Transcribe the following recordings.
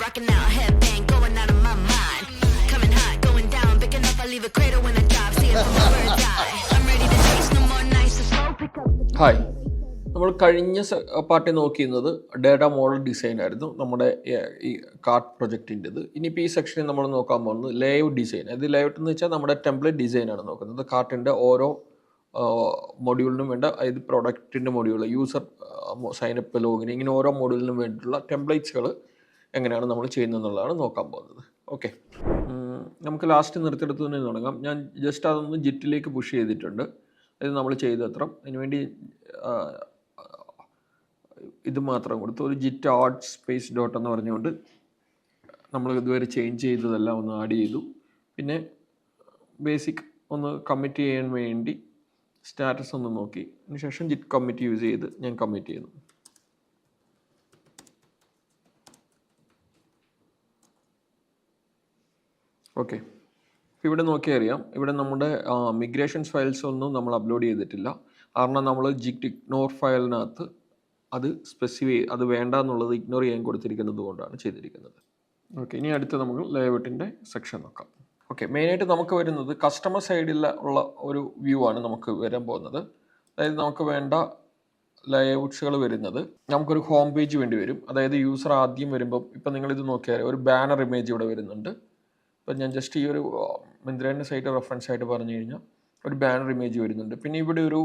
rocking out, headbang going out of my mind. Coming hot, going down, picking up, I leave a cradle when I dive. See it from a bird's eye. I'm ready to taste no more nights to slow pick up. Hi, നമ്മൾ കഴിഞ്ഞ party നോക്കിയിരുന്നത് data model design ആയിരുന്നു നമ്മുടെ ഈ cart പ്രൊജക്റ്റിൻ്റെത്. ഇനിയിപ്പോൾ ഈ സെക്ഷനിൽ നമ്മൾ നോക്കാൻ പോകുന്നത് ലേഔട്ട് ഡിസൈൻ. അത് ലേഔട്ട് എന്ന് വെച്ചാൽ നമ്മുടെ ടെംപ്ലേറ്റ് ഡിസൈനാണ് നോക്കുന്നത്. കാർട്ടിൻ്റെ ഓരോ മൊഡ്യൂളിനും വേണ്ട, അതായത് പ്രൊഡക്റ്റിൻ്റെ മൊഡ്യൂൾ, യൂസർ സൈനപ്പ്, ലോഗിൻ, ഇങ്ങനെ ഓരോ മൊഡ്യൂളിനും വേണ്ടിയിട്ടുള്ള ടെംപ്ലേറ്റ്സുകൾ എങ്ങനെയാണ് നമ്മൾ ചെയ്യുന്നതെന്നുള്ളതാണ് നോക്കാൻ പോകുന്നത്. ഓക്കെ, നമുക്ക് ലാസ്റ്റ് നിർത്തിയെടുത്ത് തന്നെ തുടങ്ങാം. ഞാൻ ജസ്റ്റ് അതൊന്ന് ജിറ്റിലേക്ക് പുഷ് ചെയ്തിട്ടുണ്ട്. അത് നമ്മൾ ചെയ്തത്ര അതിനുവേണ്ടി ഇത് മാത്രം കൊടുത്തു. ഒരു ജിറ്റ് ആർട്ട് സ്പേസ് ഡോട്ട് എന്ന് പറഞ്ഞുകൊണ്ട് നമ്മൾ ഇതുവരെ ചേഞ്ച് ചെയ്തതെല്ലാം ഒന്ന് ആഡ് ചെയ്തു. പിന്നെ ബേസിക് ഒന്ന് കമ്മിറ്റ് ചെയ്യാൻ വേണ്ടി സ്റ്റാറ്റസ് ഒന്ന് നോക്കി, അതിനുശേഷം ജിറ്റ് കമ്മിറ്റ് യൂസ് ചെയ്ത് ഞാൻ കമ്മിറ്റ് ചെയ്യുന്നു. ഓക്കെ, ഇവിടെ നോക്കിയാൽ അറിയാം, ഇവിടെ നമ്മുടെ മിഗ്രേഷൻസ് ഫയൽസ് ഒന്നും നമ്മൾ അപ്ലോഡ് ചെയ്തിട്ടില്ല. കാരണം നമ്മൾ ജിറ്റ് ഇഗ്നോർ ഫയലിനകത്ത് അത് അത് വേണ്ട എന്നുള്ളത് ഇഗ്നോർ ചെയ്യാൻ കൊടുത്തിരിക്കുന്നത് കൊണ്ടാണ് ചെയ്തിരിക്കുന്നത്. ഓക്കെ, ഇനി അടുത്ത് നമുക്ക് ലേഔട്ടിൻ്റെ സെക്ഷൻ നോക്കാം. ഓക്കെ, മെയിനായിട്ട് നമുക്ക് വരുന്നത് കസ്റ്റമർ സൈഡിൽ ഉള്ള ഒരു വ്യൂ ആണ് നമുക്ക് വരാൻ പോകുന്നത്. അതായത് നമുക്ക് വേണ്ട ലേഔട്ട്സുകൾ വരുന്നത്, നമുക്കൊരു ഹോം പേജ് വേണ്ടി വരും. അതായത് യൂസർ ആദ്യം വരുമ്പം, ഇപ്പം നിങ്ങളിത് നോക്കിയാൽ ഒരു ബാനർ ഇമേജ് ഇവിടെ വരുന്നുണ്ട്. ഇപ്പം ഞാൻ ജസ്റ്റ് ഈ ഒരു മിന്ത്രേൻ്റെ സൈറ്റ് റെഫറൻസ് ആയിട്ട് പറഞ്ഞു കഴിഞ്ഞാൽ ഒരു ബാനർ ഇമേജ് വരുന്നുണ്ട്. പിന്നെ ഇവിടെ ഒരു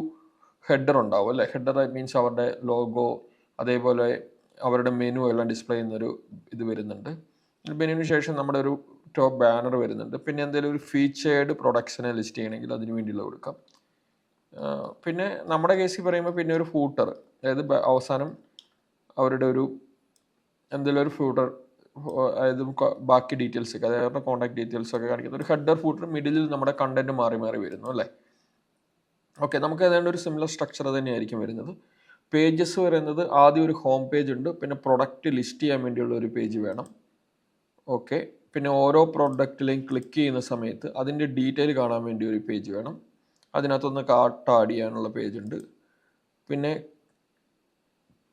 ഹെഡർ ഉണ്ടാവും അല്ലേ. ഹെഡർ മീൻസ് അവരുടെ ലോഗോ, അതേപോലെ അവരുടെ മെനു എല്ലാം ഡിസ്പ്ലേ ചെയ്യുന്നൊരു ഇത് വരുന്നുണ്ട്. മെനുവിന് ശേഷം നമ്മുടെ ഒരു ടോപ്പ് ബാനർ വരുന്നുണ്ട്. പിന്നെ എന്തെങ്കിലും ഒരു ഫീച്ചേർഡ് പ്രൊഡക്ട്സിനെ ലിസ്റ്റ് ചെയ്യണമെങ്കിൽ അതിന് വേണ്ടിയുള്ള കൊടുക്കാം. പിന്നെ നമ്മുടെ കേസിൽ പറയുമ്പോൾ പിന്നെ ഒരു ഫൂട്ടർ, അതായത് അവസാനം അവരുടെ ഒരു എന്തെങ്കിലും ഒരു ഫൂട്ടർ, അതായത് ബാക്കി ഡീറ്റെയിൽസൊക്കെ, അതായത് അവരുടെ കോൺടാക്ട് ഡീറ്റെയിൽസൊക്കെ കാണിക്കുന്ന ഒരു ഹെഡർ ഫൂട്ടർ, മിഡിലിൽ നമ്മുടെ കണ്ടന്റ് മാറി മാറി വരുന്നു അല്ലേ. ഓക്കെ, നമുക്ക് ഏതാണ്ട് ഒരു സിമിലർ സ്ട്രക്ചർ തന്നെയായിരിക്കും വരുന്നത്. പേജസ് വരുന്നത് ആദ്യം ഒരു ഹോം പേജ് ഉണ്ട്, പിന്നെ പ്രൊഡക്റ്റ് ലിസ്റ്റ് ചെയ്യാൻ വേണ്ടിയുള്ള ഒരു പേജ് വേണം. ഓക്കെ, പിന്നെ ഓരോ പ്രൊഡക്റ്റിലേയും ക്ലിക്ക് ചെയ്യുന്ന സമയത്ത് അതിൻ്റെ ഡീറ്റെയിൽ കാണാൻ വേണ്ടി ഒരു പേജ് വേണം. അതിനകത്തൊന്ന് കാർട്ട് ആഡ് ചെയ്യാനുള്ള പേജ് ഉണ്ട്. പിന്നെ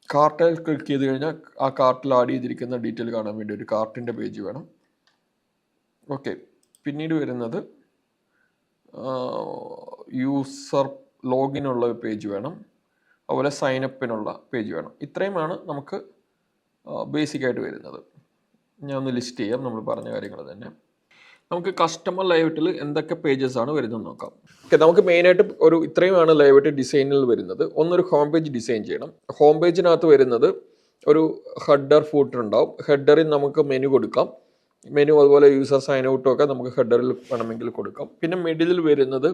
കാർട്ടിൽ ക്ലിക്ക് ചെയ്ത് കഴിഞ്ഞാൽ ആ കാർട്ടിൽ ആഡ് ചെയ്തിരിക്കുന്ന ഡീറ്റെയിൽ കാണാൻ വേണ്ടി ഒരു കാർട്ടിൻ്റെ പേജ് വേണം. ഓക്കെ, പിന്നീട് വരുന്നത് യൂസർ ലോഗിനുള്ള പേജ് വേണം, അതുപോലെ സൈനപ്പിനുള്ള പേജ് വേണം. ഇത്രയുമാണ് നമുക്ക് ബേസിക്കായിട്ട് വരുന്നത്. ഞാൻ ഒന്ന് ലിസ്റ്റ് ചെയ്യാം നമ്മൾ പറഞ്ഞ കാര്യങ്ങൾ തന്നെ. നമുക്ക് കസ്റ്റമർ ലേഔട്ടിൽ എന്തൊക്കെ പേജസ് ആണ് വരുന്നത് നോക്കാം. ഓക്കെ, നമുക്ക് മെയിനായിട്ട് ഒരു ഇത്രയുമാണ് ലേഔട്ട് ഡിസൈനിൽ വരുന്നത്. ഒന്നൊരു ഹോം പേജ് ഡിസൈൻ ചെയ്യണം. ഹോം പേജിനകത്ത് വരുന്നത് ഒരു ഹെഡർ ഫൂട്ടർ ഉണ്ടാവും. ഹെഡറിൽ നമുക്ക് മെനു കൊടുക്കാം. മെനു അതുപോലെ യൂസർ സൈൻ ഔട്ടും ഒക്കെ നമുക്ക് ഹെഡറിൽ വേണമെങ്കിൽ കൊടുക്കാം. പിന്നെ മിഡിലിൽ വരുന്നത്,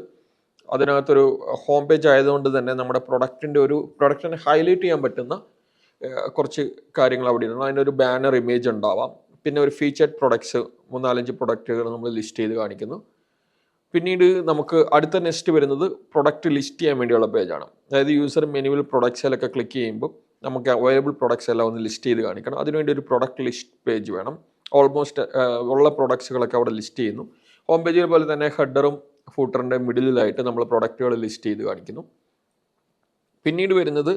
അതിനകത്തൊരു ഹോം പേജ് ആയതുകൊണ്ട് തന്നെ നമ്മുടെ പ്രൊഡക്റ്റിനെ ഹൈലൈറ്റ് ചെയ്യാൻ പറ്റുന്ന കുറച്ച് കാര്യങ്ങൾ അവിടെ ഉണ്ട്. അതിനൊരു ബാനർ ഇമേജ് ഉണ്ടാവാം. പിന്നെ ഒരു ഫീച്ചേർഡ് പ്രൊഡക്ട്സ് 3-4 പ്രൊഡക്റ്റുകൾ നമ്മൾ ലിസ്റ്റ് ചെയ്ത് കാണിക്കുന്നു. പിന്നീട് നമുക്ക് അടുത്ത നെക്സ്റ്റ് വരുന്നത് പ്രൊഡക്റ്റ് ലിസ്റ്റ് ചെയ്യാൻ വേണ്ടിയുള്ള പേജാണ്. അതായത് യൂസർ മെനുവിൽ പ്രൊഡക്ട്സിലൊക്കെ ക്ലിക്ക് ചെയ്യുമ്പോൾ നമുക്ക് അവൈലബിൾ പ്രൊഡക്ട്സ് എല്ലാം ഒന്ന് ലിസ്റ്റ് ചെയ്ത് കാണിക്കണം. അതിനുവേണ്ടി ഒരു പ്രൊഡക്റ്റ് ലിസ്റ്റ് പേജ് വേണം. ഓൾമോസ്റ്റ് ഉള്ള പ്രൊഡക്ട്സുകളൊക്കെ അവിടെ ലിസ്റ്റ് ചെയ്യുന്നു. ഹോം പേജിൽ പോലെ തന്നെ ഹെഡറും ഫൂട്ടറിൻ്റെ മിഡിലായിട്ട് നമ്മൾ പ്രൊഡക്റ്റുകൾ ലിസ്റ്റ് ചെയ്ത് കാണിക്കുന്നു. പിന്നീട് വരുന്നത്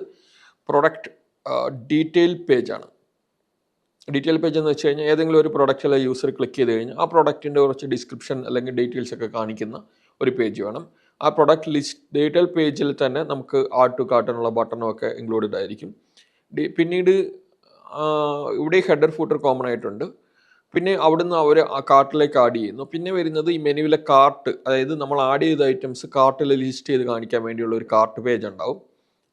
പ്രൊഡക്റ്റ് ഡീറ്റെയിൽ പേജാണ്. ഡീറ്റെയിൽ പേജ് എന്ന് വെച്ച് കഴിഞ്ഞാൽ ഏതെങ്കിലും ഒരു പ്രൊഡക്റ്റിലെ യൂസർ ക്ലിക്ക് ചെയ്ത് കഴിഞ്ഞാൽ ആ പ്രൊഡക്റ്റിൻ്റെ കുറച്ച് ഡിസ്ക്രിപ്ഷൻ അല്ലെങ്കിൽ ഡീറ്റെയിൽസ് ഒക്കെ കാണിക്കുന്ന ഒരു പേജ് വേണം. ആ പ്രൊഡക്റ്റ് ലിസ്റ്റ് ഡീറ്റെയിൽ പേജിൽ തന്നെ നമുക്ക് ആഡ് ടു കാർട്ടിനുള്ള ബട്ടണും ഒക്കെ ഇൻക്ലൂഡഡ് ആയിരിക്കും. പിന്നീട് ഇവിടെ ഹെഡർ ഫൂട്ടർ കോമൺ ആയിട്ടുണ്ട്. പിന്നെ അവിടുന്ന് അവർ ആ കാർട്ടിലേക്ക് ആഡ് ചെയ്യുന്നു. പിന്നെ വരുന്നത് ഈ മെനുവിലെ കാർട്ട്, അതായത് നമ്മൾ ആഡ് ചെയ്ത ഐറ്റംസ് കാർട്ടിൽ ലിസ്റ്റ് ചെയ്ത് കാണിക്കാൻ വേണ്ടിയുള്ള ഒരു കാർട്ട് പേജ് ഉണ്ടാവും.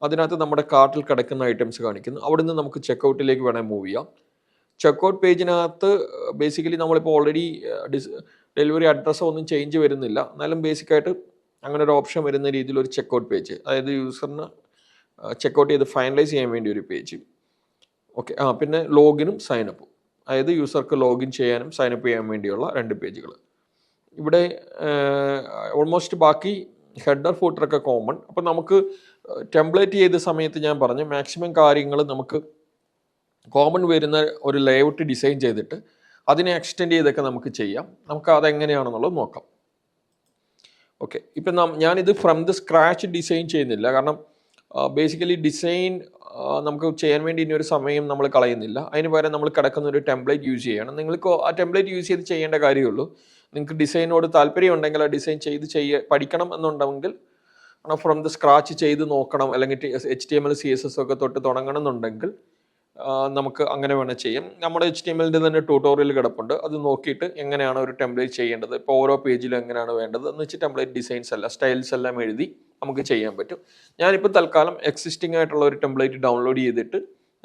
അതിനകത്ത് നമ്മുടെ കാർട്ടിൽ കിടക്കുന്ന ഐറ്റംസ് കാണിക്കുന്നു. അവിടുന്ന് നമുക്ക് ചെക്കൗട്ടിലേക്ക് വേണമെങ്കിൽ മൂവ് ചെയ്യാം. ചെക്കൗട്ട് പേജിനകത്ത് ബേസിക്കലി നമ്മളിപ്പോൾ ഓൾറെഡി ഡെലിവറി അഡ്രസ്സോ ഒന്നും ചേഞ്ച് വരുന്നില്ല. എന്നാലും ബേസിക്കായിട്ട് അങ്ങനെ ഒരു ഓപ്ഷൻ വരുന്ന രീതിയിൽ ഒരു ചെക്കൗട്ട് പേജ്, അതായത് യൂസറിന് ചെക്കൗട്ട് ചെയ്ത് ഫൈനലൈസ് ചെയ്യാൻ വേണ്ടി ഒരു പേജ്. ഓക്കെ, പിന്നെ ലോഗിനും സൈനപ്പും, അതായത് യൂസർക്ക് ലോഗിൻ ചെയ്യാനും സൈനപ്പ് ചെയ്യാൻ വേണ്ടിയുള്ള 2 പേജുകൾ. ഇവിടെ ഓൾമോസ്റ്റ് ബാക്കി ഹെഡർ ഫൂട്ടറൊക്കെ കോമൺ. അപ്പോൾ നമുക്ക് ടെംപ്ലേറ്റ് ചെയ്ത സമയത്ത് ഞാൻ പറഞ്ഞു മാക്സിമം കാര്യങ്ങൾ നമുക്ക് കോമൺ വരുന്ന ഒരു ലേഔട്ട് ഡിസൈൻ ചെയ്തിട്ട് അതിനെ എക്സ്റ്റെൻഡ് ചെയ്തൊക്കെ നമുക്ക് ചെയ്യാം. നമുക്ക് അതെങ്ങനെയാണെന്നുള്ളത് നോക്കാം. ഓക്കെ, ഇപ്പം ഞാനിത് ഫ്രം ദ സ്ക്രാച്ച് ഡിസൈൻ ചെയ്യുന്നില്ല. കാരണം ബേസിക്കലി ഡിസൈൻ നമുക്ക് ചെയ്യാൻ വേണ്ടി ഇനി ഒരു സമയം നമ്മൾ കളയുന്നില്ല. അതിന് പകരം നമ്മൾ കിടക്കുന്ന ഒരു ടെംപ്ലേറ്റ് യൂസ് ചെയ്യണം. നിങ്ങൾക്ക് ആ ടെംപ്ലേറ്റ് യൂസ് ചെയ്ത് ചെയ്യേണ്ട കാര്യമുള്ളൂ. നിങ്ങൾക്ക് ഡിസൈനോട് താല്പര്യം ഉണ്ടെങ്കിൽ ആ ഡിസൈൻ പഠിക്കണം എന്നുണ്ടെങ്കിൽ ഫ്രം ദ സ്ക്രാച്ച് ചെയ്ത് നോക്കണം, അല്ലെങ്കിൽ HTML CSS ഒക്കെ തൊട്ട് തുടങ്ങണം എന്നുണ്ടെങ്കിൽ നമുക്ക് അങ്ങനെ വേണം ചെയ്യാം. നമ്മുടെ HTML തന്നെ ട്യൂട്ടോറിയൽ കിടപ്പുണ്ട്. അത് നോക്കിയിട്ട് എങ്ങനെയാണ് ഒരു ടെംപ്ലേറ്റ് ചെയ്യേണ്ടത്, ഇപ്പോൾ ഓരോ പേജിലും എങ്ങനെയാണ് വേണ്ടത് എന്ന് വെച്ച് ടെംപ്ലേറ്റ് ഡിസൈൻസ് എല്ലാം സ്റ്റൈൽസ് എല്ലാം എഴുതി നമുക്ക് ചെയ്യാൻ പറ്റും. ഞാനിപ്പോൾ തൽക്കാലം എക്സിസ്റ്റിംഗ് ആയിട്ടുള്ള ഒരു ടെംപ്ലേറ്റ് ഡൗൺലോഡ് ചെയ്തിട്ട്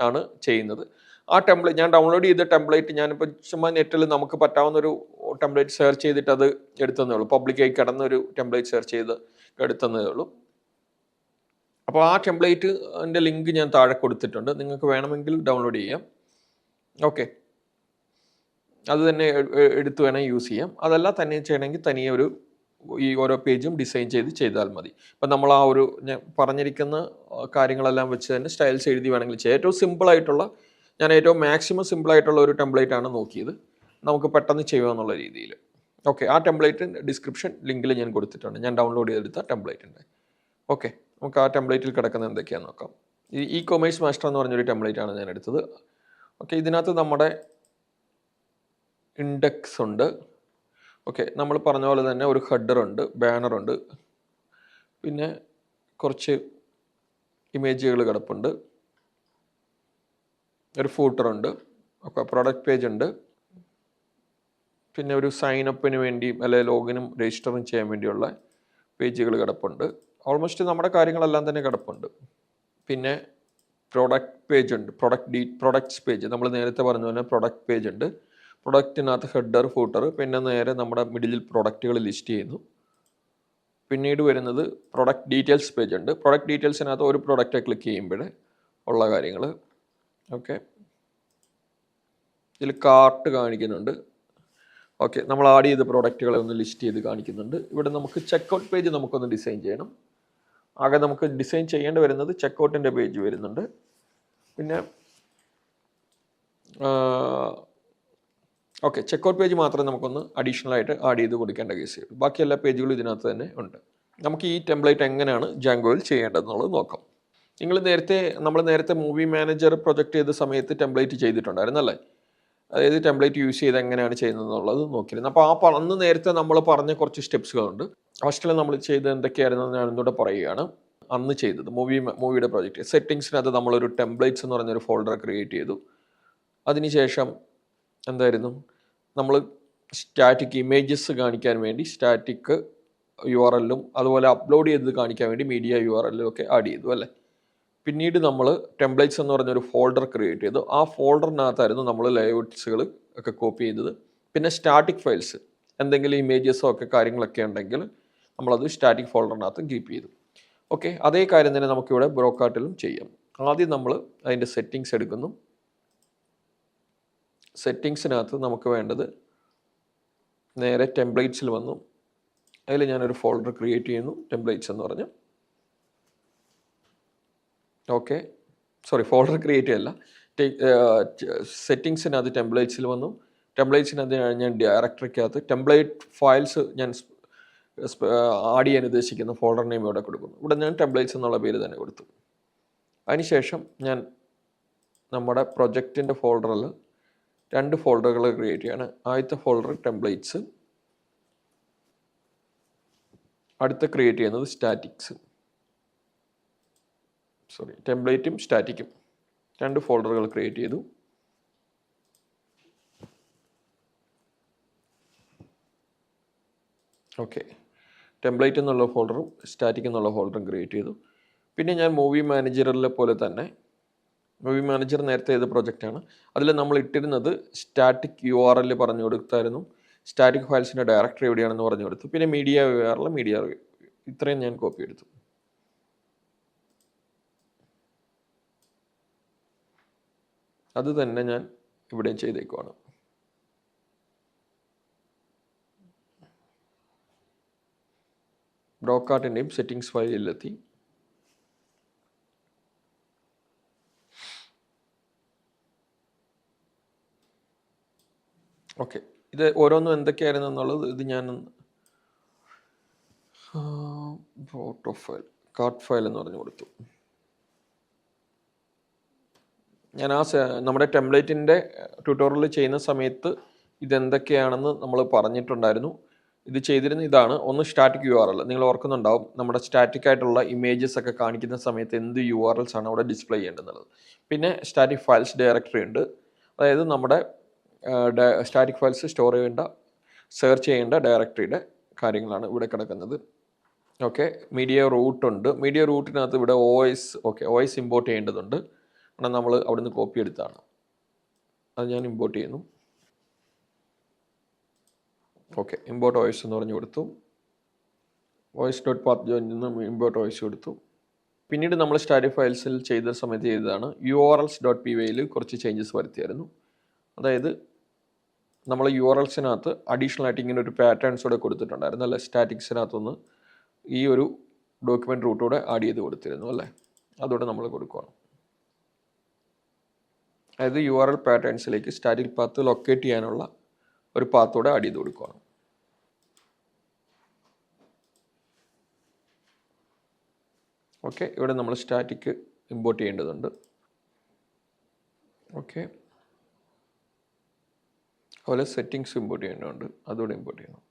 ആണ് ചെയ്യുന്നത്. ആ ടെംപ്ലേറ്റ് ഞാൻ ഡൗൺലോഡ് ചെയ്ത ടെംപ്ലേറ്റ് ഞാനിപ്പോൾ ചുമ്മാ നെറ്റിൽ നമുക്ക് പറ്റാവുന്ന ഒരു ടെംപ്ലേറ്റ് സെർച്ച് ചെയ്തിട്ട് അത് എടുത്തതേ ഉള്ളൂ. പബ്ലിക്കായി കിടന്നൊരു ടെംപ്ലേറ്റ് സെർച്ച് ചെയ്ത് എടുത്തതേ ഉള്ളൂ. അപ്പോൾ ആ ടെംപ്ലേറ്റിൻ്റെ ലിങ്ക് ഞാൻ താഴെ കൊടുത്തിട്ടുണ്ട്. നിങ്ങൾക്ക് വേണമെങ്കിൽ ഡൗൺലോഡ് ചെയ്യാം. ഓക്കെ, അത് തന്നെ എടുത്ത് വേണം യൂസ് ചെയ്യാം. അതല്ല തന്നെ ചെയ്യണമെങ്കിൽ തനിയെ ഈ ഓരോ പേജും ഡിസൈൻ ചെയ്താൽ മതി. ഇപ്പം നമ്മൾ ആ ഒരു ഞാൻ പറഞ്ഞിരിക്കുന്ന കാര്യങ്ങളെല്ലാം വെച്ച് തന്നെ സ്റ്റൈൽസ് എഴുതി വേണമെങ്കിൽ ചെയ്യാം. ഏറ്റവും സിമ്പിളായിട്ടുള്ള, ഞാൻ ഏറ്റവും മാക്സിമം സിമ്പിളായിട്ടുള്ള ഒരു ടെംപ്ലേറ്റ് ആണ് നോക്കിയത്, നമുക്ക് പെട്ടെന്ന് ചെയ്യുക രീതിയിൽ. ഓക്കെ, ആ ടെംപ്ലേറ്റ് ഡിസ്ക്രിപ്ഷൻ ലിങ്കിൽ ഞാൻ കൊടുത്തിട്ടുണ്ട്, ഞാൻ ഡൗൺലോഡ് ചെയ്തെടുത്ത ടെംപ്ലേറ്റിൻ്റെ. ഓക്കെ, നമുക്ക് ആ ടെംപ്ലേറ്റിൽ കിടക്കുന്ന എന്തൊക്കെയാണെന്ന് നോക്കാം. ഈ കൊമേഴ്സ് മാസ്റ്റർ എന്ന് പറഞ്ഞൊരു ടെംപ്ലേറ്റാണ് ഞാൻ എടുത്തത്. ഓക്കെ, ഇതിനകത്ത് നമ്മുടെ ഇൻഡെക്സ് ഉണ്ട്. ഓക്കെ, നമ്മൾ പറഞ്ഞ പോലെ തന്നെ ഒരു ഹെഡറുണ്ട്, ബാനറുണ്ട്, പിന്നെ കുറച്ച് ഇമേജുകൾ കിടപ്പുണ്ട്, ഒരു ഫൂട്ടറുണ്ട്, ഓക്കെ, പ്രൊഡക്റ്റ് പേജ് ഉണ്ട്, പിന്നെ ഒരു സൈൻ അപ്പിന് വേണ്ടി അല്ലെങ്കിൽ ലോഗിനും രജിസ്റ്ററും ചെയ്യാൻ വേണ്ടിയുള്ള പേജുകൾ കിടപ്പുണ്ട്. ഓൾമോസ്റ്റ് നമ്മുടെ കാര്യങ്ങളെല്ലാം തന്നെ കിടപ്പുണ്ട്. പിന്നെ പ്രൊഡക്റ്റ് പേജ് ഉണ്ട്, പ്രൊഡക്ട്സ് പേജ്, നമ്മൾ നേരത്തെ പറഞ്ഞ പോലെ പ്രൊഡക്റ്റ് പേജ് ഉണ്ട്. പ്രൊഡക്റ്റിനകത്ത് ഹെഡർ, ഫൂട്ടർ, പിന്നെ നേരെ നമ്മുടെ മിഡിലിൽ പ്രൊഡക്റ്റുകൾ ലിസ്റ്റ് ചെയ്യുന്നു. പിന്നീട് വരുന്നത് പ്രൊഡക്റ്റ് ഡീറ്റെയിൽസ് പേജ് ഉണ്ട്. പ്രൊഡക്റ്റ് ഡീറ്റെയിൽസിനകത്ത് ഒരു പ്രൊഡക്റ്റ് ക്ലിക്ക് ചെയ്യുമ്പോൾ ഉള്ള കാര്യങ്ങൾ. ഓക്കെ, ഇതിൽ കാർട്ട് കാണിക്കുന്നുണ്ട്. ഓക്കെ, നമ്മൾ ആഡ് ചെയ്ത പ്രോഡക്റ്റുകളെ ഒന്ന് ലിസ്റ്റ് ചെയ്ത് കാണിക്കുന്നുണ്ട്. ഇവിടെ നമുക്ക് ചെക്കൗട്ട് പേജ് നമുക്കൊന്ന് ഡിസൈൻ ചെയ്യണം. ആകെ നമുക്ക് ഡിസൈൻ ചെയ്യേണ്ടി വരുന്നത് ചെക്കൗട്ടിൻ്റെ പേജ് വരുന്നുണ്ട്. പിന്നെ ഓക്കെ, ചെക്കൗട്ട് പേജ് മാത്രമേ നമുക്കൊന്ന് അഡീഷണൽ ആയിട്ട് ആഡ് ചെയ്ത് കൊടുക്കേണ്ട കേസ്. ബാക്കി എല്ലാ പേജുകളും ഇതിനകത്ത് തന്നെ ഉണ്ട്. നമുക്ക് ഈ ടെംപ്ലേറ്റ് എങ്ങനെയാണ് ജാങ്കോയിൽ ചെയ്യേണ്ടതെന്നുള്ളത് നോക്കാം. നമ്മൾ നേരത്തെ മൂവി മാനേജർ പ്രൊജക്റ്റ് ചെയ്ത സമയത്ത് ടെംപ്ലേറ്റ് ചെയ്തിട്ടുണ്ടായിരുന്നല്ലേ? അതായത് ടെംപ്ലേറ്റ് യൂസ് ചെയ്ത് എങ്ങനെയാണ് ചെയ്യുന്നത് എന്നുള്ളത് നോക്കിയിരുന്നു. അപ്പോൾ അന്ന് നേരത്തെ നമ്മൾ പറഞ്ഞ കുറച്ച് സ്റ്റെപ്സുകളുണ്ട്. ഫസ്റ്റിൽ നമ്മൾ ചെയ്തത് എന്തൊക്കെയായിരുന്നു ഞാൻ ഒന്നുകൂടെ പറയുകയാണ്. അന്ന് ചെയ്തത് മൂവിയുടെ പ്രോജക്റ്റ് സെറ്റിങ്സിനകത്ത് നമ്മളൊരു ടെംപ്ലേറ്റ്സ് എന്ന് പറഞ്ഞൊരു ഫോൾഡർ ക്രിയേറ്റ് ചെയ്തു. അതിനുശേഷം എന്തായിരുന്നു, നമ്മൾ സ്റ്റാറ്റിക് ഇമേജസ് കാണിക്കാൻ വേണ്ടി സ്റ്റാറ്റിക് URL-ഉം അതുപോലെ അപ്ലോഡ് ചെയ്തത് കാണിക്കാൻ വേണ്ടി മീഡിയ URL-ഉം ഒക്കെ ആഡ് ചെയ്തു അല്ലേ. പിന്നീട് നമ്മൾ ടെംപ്ലേറ്റ്സ് എന്ന് പറഞ്ഞൊരു ഫോൾഡർ ക്രിയേറ്റ് ചെയ്തു. ആ ഫോൾഡറിനകത്തായിരുന്നു നമ്മൾ ലേഔട്ട്സുകൾ ഒക്കെ കോപ്പി ചെയ്തത്. പിന്നെ സ്റ്റാറ്റിക് ഫയൽസ്, എന്തെങ്കിലും ഇമേജസോ ഒക്കെ കാര്യങ്ങളൊക്കെ ഉണ്ടെങ്കിൽ നമ്മളത് സ്റ്റാറ്റിക് ഫോൾഡറിനകത്ത് കീപ്പ് ചെയ്തു. ഓക്കെ, അതേ കാര്യം തന്നെ നമുക്കിവിടെ ബ്രോക്കാർട്ടിലും ചെയ്യാം. ആദ്യം നമ്മൾ അതിൻ്റെ സെറ്റിങ്സ് എടുക്കുന്നു. സെറ്റിങ്സിനകത്ത് നമുക്ക് വേണ്ടത് നേരെ ടെംപ്ലേറ്റ്സിൽ വന്നു. അതിൽ ഞാനൊരു ഫോൾഡർ ക്രിയേറ്റ് ചെയ്യുന്നു, ടെംപ്ലേറ്റ്സ് എന്ന് പറഞ്ഞു. ഓക്കെ, ഫോൾഡർ ക്രിയേറ്റ് ചെയ്യല്ല, സെറ്റിങ്സിനകത്ത് ടെംപ്ലേറ്റ്സിൽ വന്നു. ടെംപ്ലേറ്റ്സിനകത്ത് ഞാൻ ഡയറക്ടറിക്കകത്ത് ടെംപ്ലേറ്റ് ഫയൽസ് ഞാൻ ആഡ് ചെയ്യാൻ ഉദ്ദേശിക്കുന്ന ഫോൾഡർ നെയിം ഇവിടെ കൊടുക്കുന്നു. ഇവിടെ ഞാൻ ടെംപ്ലേറ്റ്സ് എന്നുള്ള പേര് തന്നെ കൊടുത്തു. അതിനുശേഷം ഞാൻ നമ്മുടെ പ്രൊജക്റ്റിൻ്റെ ഫോൾഡറിൽ 2 ഫോൾഡറുകൾ ക്രിയേറ്റ് ചെയ്യാണ്. ആദ്യത്തെ ഫോൾഡർ ടെംപ്ലേറ്റ്സ്, അടുത്ത ക്രിയേറ്റ് ചെയ്യുന്നത് സ്റ്റാറ്റിക്സ്. ടെംപ്ലേറ്റും സ്റ്റാറ്റിക്കും 2 ഫോൾഡറുകൾ ക്രിയേറ്റ് ചെയ്തു. ഓക്കെ, ടെംപ്ലേറ്റ് എന്നുള്ള ഫോൾഡറും സ്റ്റാറ്റിക് എന്നുള്ള ഫോൾഡറും ക്രിയേറ്റ് ചെയ്തു. പിന്നെ ഞാൻ മൂവി മാനേജറിലെ പോലെ തന്നെ, മൂവി മാനേജർ നേരത്തെ ചെയ്ത പ്രൊജക്റ്റാണ്, അതിൽ നമ്മൾ ഇട്ടിരുന്നത് സ്റ്റാറ്റിക് URL പറഞ്ഞു കൊടുത്തായിരുന്നു. സ്റ്റാറ്റിക് ഫയൽസിൻ്റെ ഡയറക്ടറി എവിടെയാണെന്ന് പറഞ്ഞു കൊടുത്തു. പിന്നെ മീഡിയ URL, ഇത്രയും ഞാൻ കോപ്പി എടുത്തു. അത് തന്നെ ഞാൻ ഇവിടെയും ചെയ്തേക്കുവാണ്. ബ്രോക്കാർട്ടിൻ്റെയും സെറ്റിങ്സ് ഫയലിലെത്തി. ഓക്കെ, ഇത് ഓരോന്നും എന്തൊക്കെയായിരുന്നു എന്നുള്ളത് ഇത് ഞാൻ ഫോട്ടോ ഫയൽ, കാർട്ട് ഫയൽ എന്ന് പറഞ്ഞു കൊടുത്തു. ഞാൻ നമ്മുടെ ടെംപ്ലേറ്റിൻ്റെ ട്യൂട്ടോറിയൽ ചെയ്യുന്ന സമയത്ത് ഇതെന്തൊക്കെയാണെന്ന് നമ്മൾ പറഞ്ഞിട്ടുണ്ടായിരുന്നു. ഇത് ചെയ്തിരുന്ന ഇതാണ്. ഒന്ന് സ്റ്റാറ്റിക് URL, നിങ്ങൾ ഓർക്കുന്നുണ്ടാവും നമ്മുടെ സ്റ്റാറ്റിക് ആയിട്ടുള്ള ഇമേജസ് ഒക്കെ കാണിക്കുന്ന സമയത്ത് എന്ത് URLs ആണ് അവിടെ ഡിസ്പ്ലേ ചെയ്യേണ്ടത്. പിന്നെ സ്റ്റാറ്റിക് ഫയൽസ് ഡയറക്ടറി ഉണ്ട്, അതായത് നമ്മുടെ സ്റ്റാറ്റിക് ഫയൽസ് സ്റ്റോർ ചെയ്യേണ്ട സെർച്ച് ചെയ്യേണ്ട ഡയറക്ടറിയുടെ കാര്യങ്ങളാണ് ഇവിടെ കിടക്കുന്നത്. ഓക്കെ, മീഡിയ റൂട്ട് ഉണ്ട്. മീഡിയ റൂട്ടിനകത്ത് ഇവിടെ OS ഇമ്പോർട്ട് ചെയ്യേണ്ടതുണ്ട്. കാരണം നമ്മൾ അവിടുന്ന് കോപ്പി എടുത്താണ്, അത് ഞാൻ ഇമ്പോർട്ട് ചെയ്യുന്നു. ഓക്കെ, ഇമ്പോർട്ട് OS എന്ന് പറഞ്ഞു കൊടുത്തു. OS.path join നിന്ന് ഇമ്പോർട്ട് OS കൊടുത്തു. പിന്നീട് നമ്മൾ സ്റ്റാറ്റിക് ഫയൽസിൽ ചെയ്ത സമയത്ത് ചെയ്തതാണ് urls.py കുറച്ച് ചേഞ്ചസ് വരുത്തിയായിരുന്നു. അതായത് നമ്മൾ URLസിനകത്ത് അഡീഷണൽ ആയിട്ട് ഇങ്ങനെ ഒരു പാറ്റേൺസ് കൂടെ കൊടുത്തിട്ടുണ്ടായിരുന്നു അല്ലേ, സ്റ്റാറ്റിക്സിനകത്തൊന്ന് ഈ ഒരു ഡോക്യുമെൻ്റ് റൂട്ടോടെ ആഡ് ചെയ്ത് കൊടുത്തിരുന്നു അല്ലേ, അതോടെ നമ്മൾ കൊടുക്കുകയാണ്. അതായത് URL പാറ്റേൺസിലേക്ക് സ്റ്റാറ്റിക് പാത്ത് ലൊക്കേറ്റ് ചെയ്യാനുള്ള ഒരു പാത്തോടെ ആഡ് ചെയ്ത് കൊടുക്കുകയാണ്. ഓക്കെ, ഇവിടെ നമ്മൾ സ്റ്റാറ്റിക് ഇമ്പോർട്ട് ചെയ്യേണ്ടതുണ്ട്. ഓക്കെ, അതുപോലെ സെറ്റിങ്സ് ഇമ്പോർട്ട് ചെയ്യേണ്ടതുണ്ട്, അതുകൂടെ ഇമ്പോർട്ട് ചെയ്യണം.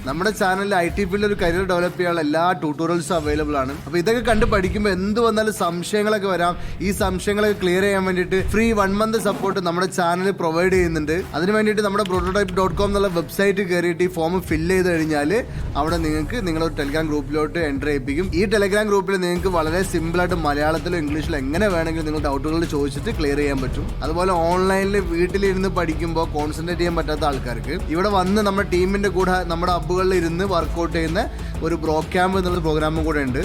നമ്മുടെ ചാനലിൽ IT ഫീൽഡിൽ ഒരു കരിയർ ഡെവലപ്പ് ചെയ്യാനുള്ള എല്ലാ ട്യൂട്ടോറിയൽസും അവൈലബിൾ ആണ്. അപ്പോൾ ഇതൊക്കെ കണ്ട് പഠിക്കുമ്പോൾ എന്ത് വന്നാലും സംശയങ്ങളൊക്കെ വരാം. ഈ സംശയങ്ങളൊക്കെ ക്ലിയർ ചെയ്യാൻ വേണ്ടിയിട്ട് ഫ്രീ 1 month സപ്പോർട്ട് നമ്മുടെ ചാനൽ പ്രൊവൈഡ് ചെയ്യുന്നുണ്ട്. അതിന് വേണ്ടിയിട്ട് നമ്മുടെ prototype.com എന്നുള്ള വെബ്സൈറ്റ് കയറിയിട്ട് ഈ ഫോം ഫില്ല് ചെയ്ത് കഴിഞ്ഞാൽ അവിടെ നിങ്ങൾക്ക് നിങ്ങളൊരു ടെലിഗ്രാം ഗ്രൂപ്പിലോട്ട് എൻ്റർ ചെയ്യിപ്പിക്കും. ഈ ടെലിഗ്രാം ഗ്രൂപ്പിൽ നിങ്ങൾക്ക് വളരെ സിമ്പിളായിട്ട് മലയാളത്തിലോ ഇംഗ്ലീഷിലോ എങ്ങനെ വേണമെങ്കിലും നിങ്ങൾ ഡൗട്ടുകൾ ചോദിച്ചിട്ട് ക്ലിയർ ചെയ്യാൻ പറ്റും. അതുപോലെ ഓൺലൈനിൽ വീട്ടിലിരുന്ന് പഠിക്കുമ്പോൾ കോൺസെൻട്രേറ്റ് ചെയ്യാൻ പറ്റാത്ത ആൾക്കാർക്ക് ഇവിടെ വന്ന് നമ്മുടെ ടീമിൻ്റെ കൂടെ നമ്മുടെ ഇരുന്ന് വർക്കൗട്ട് ചെയ്യുന്ന ഒരു ബ്രോ ക്യാമ്പ് എന്നുള്ള പ്രോഗ്രാമും കൂടെ ഉണ്ട്.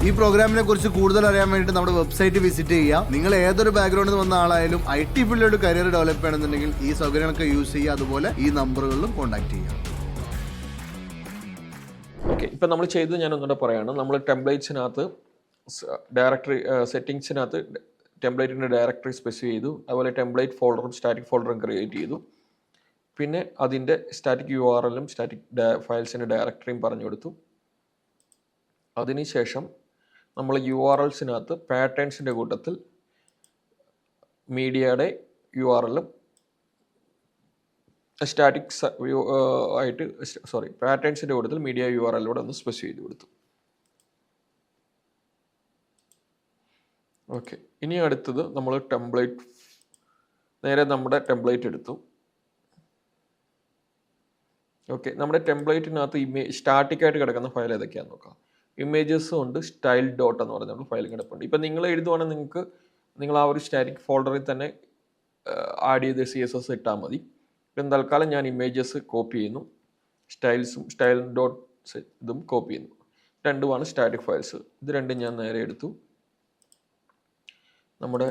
ഈ പ്രോഗ്രാമിനെ കുറിച്ച് കൂടുതൽ അറിയാൻ വേണ്ടിയിട്ട് നമ്മുടെ വെബ്സൈറ്റ് വിസിറ്റ് ചെയ്യുക. നിങ്ങൾ ഏതൊരു ബാക്ക്ഗ്രൗണ്ടിൽ നിന്ന് വന്ന ആളായാലും IT ഫീൽഡിലൊരു കരിയർ ഡെവലപ്പ് ചെയ്യണമെന്നുണ്ടെങ്കിൽ ഈ സൗകര്യങ്ങളൊക്കെ യൂസ് ചെയ്യുക. അതുപോലെ ഈ നമ്പറുകളിലും കോൺടാക്ട് ചെയ്യുക. ഓക്കെ, ഇപ്പം നമ്മൾ ചെയ്തത് ഞാൻ ഒന്നുകൂടെ പറയുകയാണ്. നമ്മൾ ടെംപ്ലേറ്റ്സിനകത്ത് ഡയറക്ടറി സെറ്റിങ്സിനകത്ത് ടെംപ്ലേറ്റിൻ്റെ ഡയറക്ടറി സ്പെസിഫൈ ചെയ്തു. അതുപോലെ ടെംപ്ലേറ്റ് ഫോൾഡറും സ്റ്റാറ്റിക് ഫോൾഡറും ക്രിയേറ്റ് ചെയ്തു. പിന്നെ അതിൻ്റെ സ്റ്റാറ്റിക് URLും സ്റ്റാറ്റിക് ഫയൽസിൻ്റെ ഡയറക്ടറിയും പറഞ്ഞു കൊടുത്തു. അതിനുശേഷം നമ്മൾ URLസിനകത്ത് പാറ്റേൺസിൻ്റെ കൂട്ടത്തിൽ മീഡിയയുടെ URLും പാറ്റേൺസിൻ്റെ കൂട്ടത്തിൽ മീഡിയ URLൂടെ ഒന്ന് സ്പെസിഫൈ ചെയ്ത് കൊടുത്തു. ഓക്കെ, ഇനി അടുത്തത് നമ്മൾ നേരെ നമ്മുടെ ടെംപ്ലേറ്റ് എടുത്തു. ഓക്കെ, നമ്മുടെ ടെംപ്ലേറ്റിനകത്ത് സ്റ്റാറ്റിക്കായിട്ട് കിടക്കുന്ന ഫയൽ ഏതൊക്കെയാണെന്ന് നോക്കാം. ഇമേജസും ഉണ്ട്, സ്റ്റൈൽ ഡോട്ട് എന്ന് പറഞ്ഞ ഫയൽ കിടപ്പുണ്ട്. ഇപ്പം നിങ്ങൾ എഴുതുവാണെങ്കിൽ നിങ്ങൾ ആ ഒരു സ്റ്റാറ്റിക് ഫോൾഡറിൽ തന്നെ ആഡ് ചെയ്ത് CSS ഇട്ടാൽ മതി. ഇപ്പം തൽക്കാലം ഞാൻ ഇമേജസ് കോപ്പി ചെയ്യുന്നു, സ്റ്റൈൽ ഡോട്ട് ഇതും കോപ്പി ചെയ്യുന്നു. രണ്ടുമാണ് സ്റ്റാറ്റിക് ഫയൽസ്. ഇത് രണ്ടും ഞാൻ നേരെ എടുത്തു നമ്മുടെ